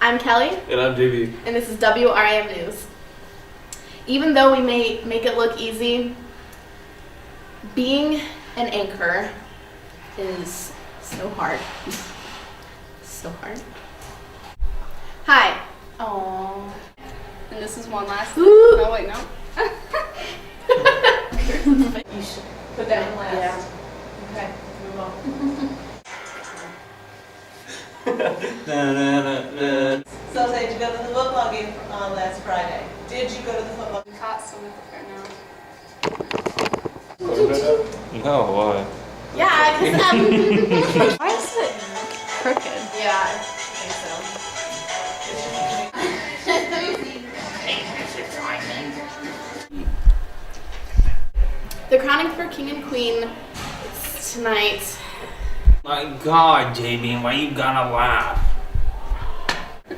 I'm Kelly. And I'm JB. And this is WRAM News. Even though we may make it look easy, being an anchor is so hard. So hard. Hi. Aww. And this is one last. Ooh. No, wait, no. You should put that in last. Yeah. Okay, move on. So did you go to the football game last Friday? Did you go to the football game? Caught some of the now. No, why? Yeah, because Why is it crooked? yeah, I think so. The crowning for King and Queen is tonight. My God, JB, why you gotta laugh? Do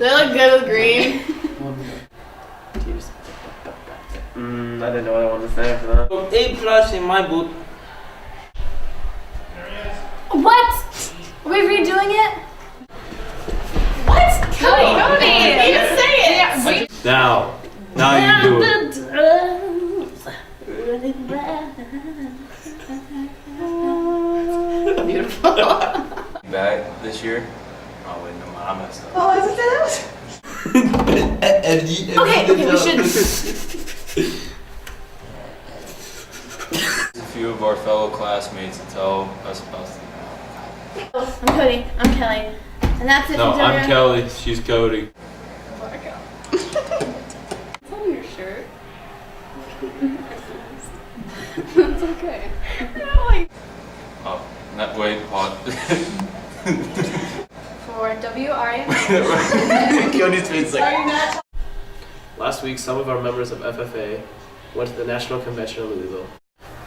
they look good with green? I didn't know what I wanted to say after that. A+ in my book. What? Are we redoing it? What? Cody, you just say it. Now you do it. Beautiful. Back this year? Oh wait, no, I messed up. Oh, isn't it? Okay, we should. A few of our fellow classmates to tell us about the I'm Cody. I'm Kelly. And that's it. No, I'm Kelly. She's Cody. It's on your shirt. That's okay. Oh, that way, pod. For WRAM. Cody's face like. Are you not? Last week, some of our members of FFA went to the National Convention in Louisville.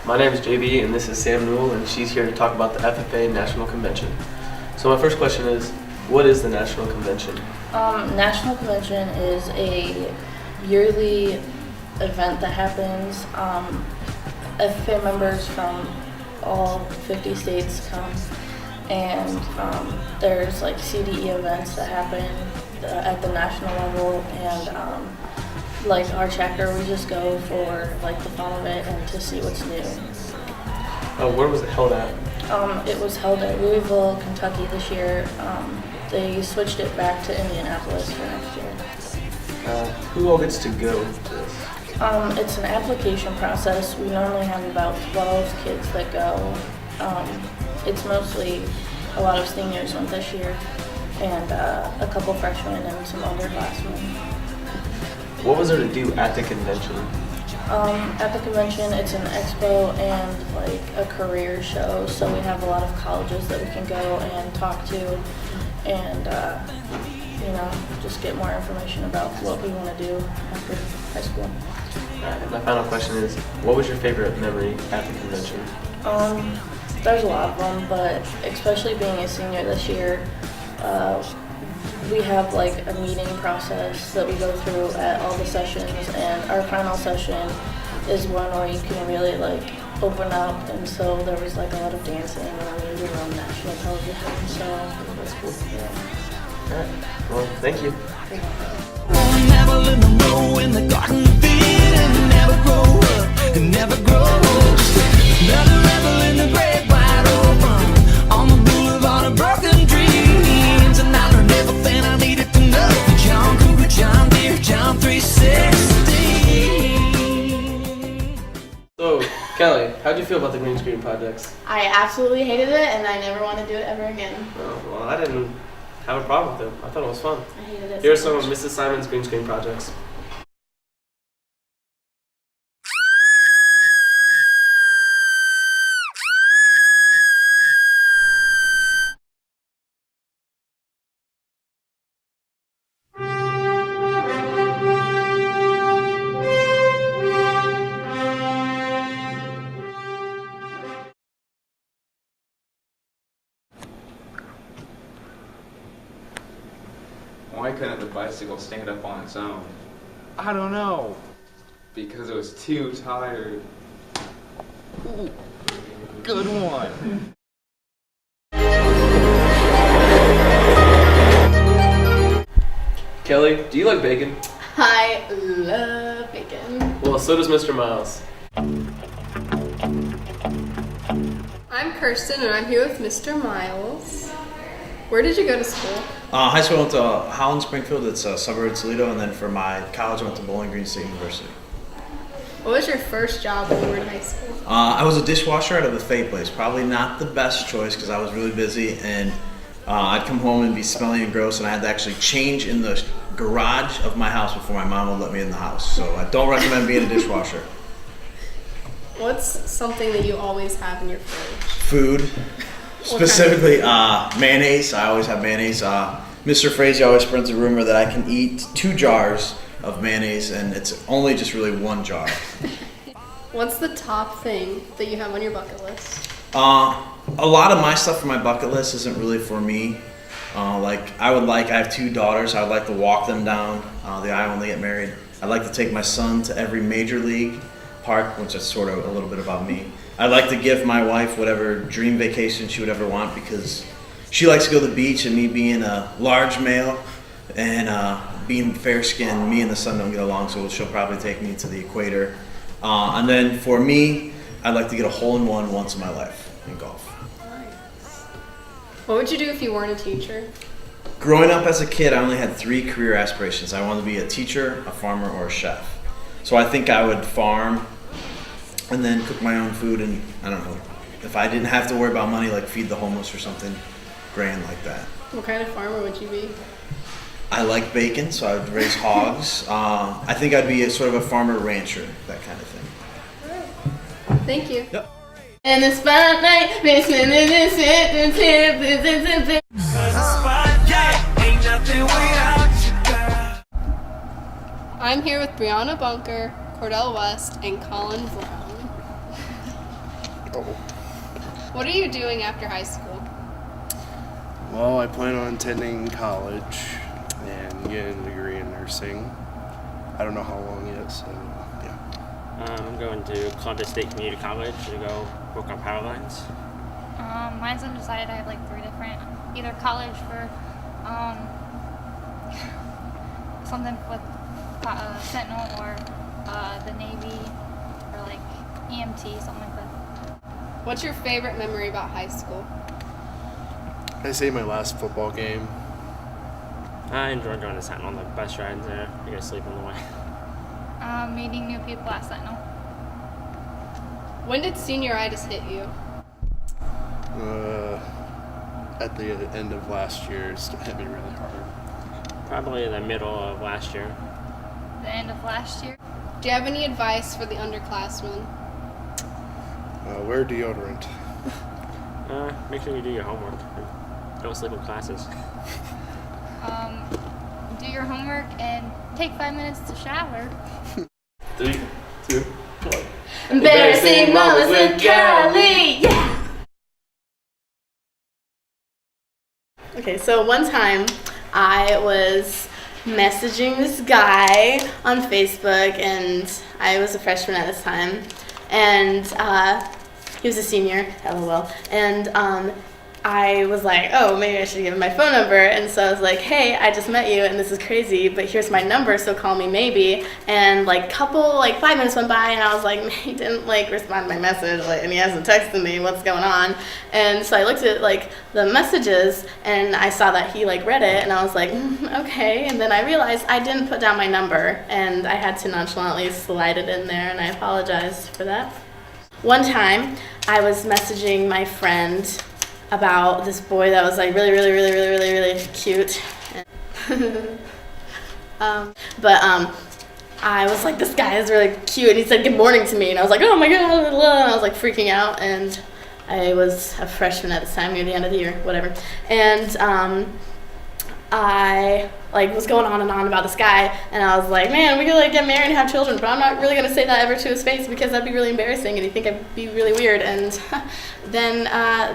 My name is JB, and this is Sam Newell, and she's here to talk about the FFA National Convention. So my first question is, what is the National Convention? National Convention is a yearly event that happens. FFA members from all 50 states come, and there's like CDE events that happen at the national level, and like our chapter, we just go for like the fun of it and to see what's new. Where was it held at? It was held at Louisville, Kentucky this year. They switched it back to Indianapolis for next year. Who all gets to go to this? It's an application process. We normally have about 12 kids that go. It's mostly a lot of seniors went this year, and a couple freshmen and some underclassmen. What was there to do at the convention? At the convention, it's an expo and like a career show, so we have a lot of colleges that we can go and talk to, and just get more information about what we want to do after high school. And my final question is, what was your favorite memory at the convention? There's a lot of them, but especially being a senior this year, we have like a meeting process that we go through at all the sessions, and our final session is one where you can really like open up, and so there was like a lot of dancing, and we were on national television, so that's cool. Yeah. All right. Well, thank you. So, Kelly, how'd you feel about the green screen projects? I absolutely hated it, and I never want to do it ever again. Oh, well, I didn't have a problem with it. I thought it was fun. I hated it. Here are so some much. of Mrs. Simon's green screen projects. Why couldn't the bicycle stand up on its own? I don't know. Because it was too tired. Ooh, good one. Kelly, do you like bacon? I love bacon. Well, so does Mr. Miles. I'm Kirsten and I'm here with Mr. Miles. Where did you go to school? High school I went to Holland Springfield, it's a suburb of Toledo, and then for my college I went to Bowling Green State University. What was your first job when you were in high school? I was a dishwasher at a buffet place. Probably not the best choice because I was really busy and I'd come home and be smelly and gross, and I had to actually change in the garage of my house before my mom would let me in the house. So I don't recommend being a dishwasher. What's something that you always have in your fridge? Food, specifically mayonnaise. I always have mayonnaise. Mr. Frazee always spreads a rumor that I can eat 2 jars of mayonnaise, and it's only just really 1 jar. What's the top thing that you have on your bucket list? A lot of my stuff for my bucket list isn't really for me. I have 2 daughters. I would like to walk them down the aisle when they get married. I'd like to take my son to every major league park, which is sort of a little bit about me. I'd like to give my wife whatever dream vacation she would ever want because she likes to go to the beach, and me being a large male and being fair-skinned, me and the son don't get along, so she'll probably take me to the equator. And then for me, I'd like to get a hole-in-one once in my life in golf. What would you do if you weren't a teacher? Growing up as a kid, I only had 3 career aspirations. I wanted to be a teacher, a farmer, or a chef. So I think I would farm and then cook my own food, and I don't know, if I didn't have to worry about money, like feed the homeless or something grand like that. What kind of farmer would you be? I like bacon, so I would raise hogs. I think I'd be a sort of a farmer rancher, that kind of thing. Thank you. Yep. In the spotlight, I'm here with Brianna Bunker, Cordell West, and Colin Brown. What are you doing after high school? Well, I plan on attending college and getting a degree in nursing. I don't know how long yet, so yeah. I'm going to Columbus State Community College to go work on power lines. Mine's undecided. I have like 3 different, either college for something with Sentinel, or the Navy, or like EMT, something like that. What's your favorite memory about high school? I say my last football game. I enjoy going to Sentinel on the bus rides there. I get to sleep on the way. Meeting new people at Sentinel. When did senioritis hit you? At the end of last year, it hit me really hard. Probably in the middle of last year. The end of last year. Do you have any advice for the underclassmen? Wear deodorant. Make sure you do your homework. Don't sleep in classes. Do your homework and take 5 minutes to shower. 3, 2, 1. Embarrassing moments with Kelly. Yeah. Okay, so one time I was messaging this guy on Facebook, and I was a freshman at this time, and he was a senior, LOL, and I was like, oh, maybe I should give him my phone number, and so I was like, hey, I just met you, and this is crazy, but here's my number, so call me maybe, and 5 minutes went by, and I was like, he didn't, respond to my message, and he hasn't texted me, what's going on, and so I looked at, the messages, and I saw that he, read it, and I was like, okay, and then I realized I didn't put down my number, and I had to nonchalantly slide it in there, and I apologized for that. One time, I was messaging my friend about this boy that was really cute. I was like, this guy is really cute, and he said good morning to me, and I was like, oh my god, and I was freaking out, and I was a freshman at this time, near the end of the year, whatever, and I was going on and on about this guy, and I was like, man, we could get married and have children, but I'm not really gonna say that ever to his face because that'd be really embarrassing, and he'd think I'd be really weird. And then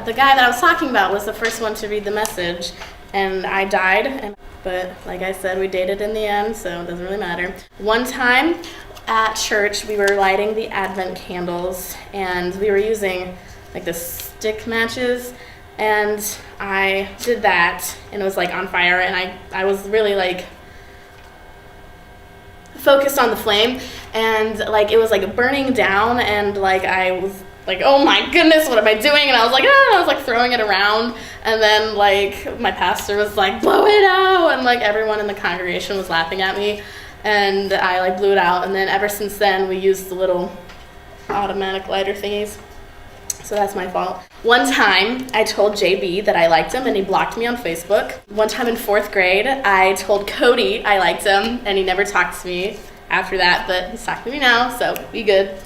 the guy that I was talking about was the first one to read the message, and I died. But like I said, we dated in the end, so it doesn't really matter. One time at church, we were lighting the Advent candles, and we were using like the stick matches, and I did that, and it was like on fire, and I was really like focused on the flame, and like it was like burning down, and like I was like, oh my goodness, what am I doing? And I was like, ah, I was like throwing it around, and then like my pastor was like, blow it out, and like everyone in the congregation was laughing at me, and I like blew it out, and then ever since then we used the little automatic lighter thingies. So that's my fault. One time I told JB that I liked him and he blocked me on Facebook. One time in 4th grade I told Cody I liked him and he never talked to me after that, but he's talking to me now, so be good.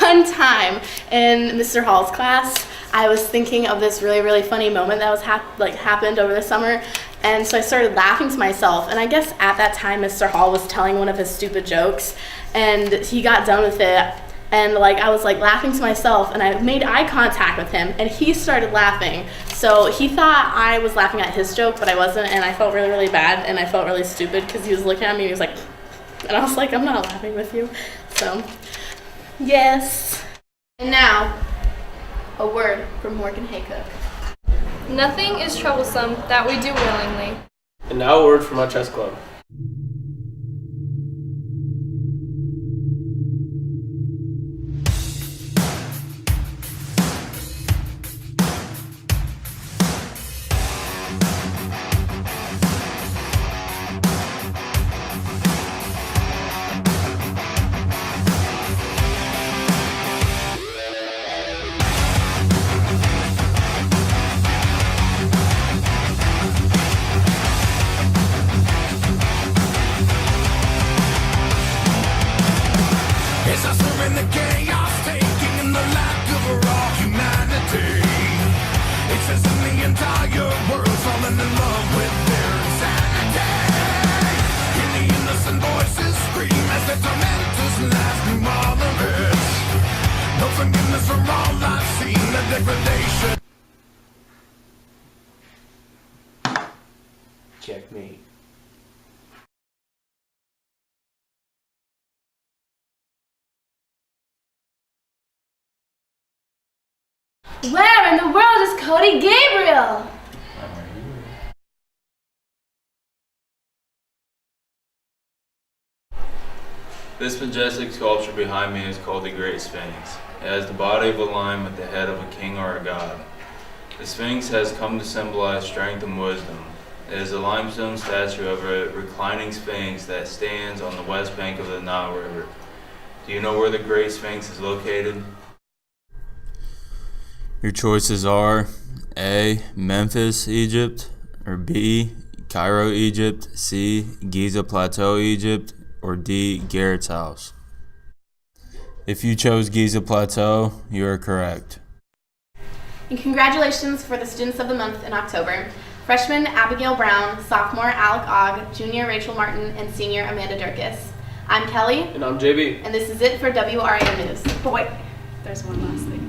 One time in Mr. Hall's class, I was thinking of this really, really funny moment that was happened over the summer, and so I started laughing to myself, and I guess at that time Mr. Hall was telling one of his stupid jokes, and he got done with it, and like I was like laughing to myself, and I made eye contact with him, and he started laughing. So he thought I was laughing at his joke, but I wasn't, and I felt really, really bad, and I felt really stupid because he was looking at me and he was like, and I was like, I'm not laughing with you. So, yes. And now, A word from Morgan Haycock. nothing is troublesome that we do willingly. And now a word from our chess club. Checkmate. Where in the world is Cody Gabriel? This majestic sculpture behind me is called the Great Sphinx. It has the body of a lion with the head of a king or a god. The Sphinx has come to symbolize strength and wisdom. It is a limestone statue of a reclining Sphinx that stands on the west bank of the Nile River. Do you know where the Great Sphinx is located? Your choices are A. Memphis, Egypt, or B. Cairo, Egypt, C. Giza Plateau, Egypt, or D. Garrett's house. If you chose Giza Plateau, you are correct. And congratulations for the Students of the Month in October. Freshman Abigail Brown, sophomore Alec Ogg, junior Rachel Martin, and senior Amanda Durkis. I'm Kelly. And I'm JB. And this is it for WRAM News. But wait, there's one last thing.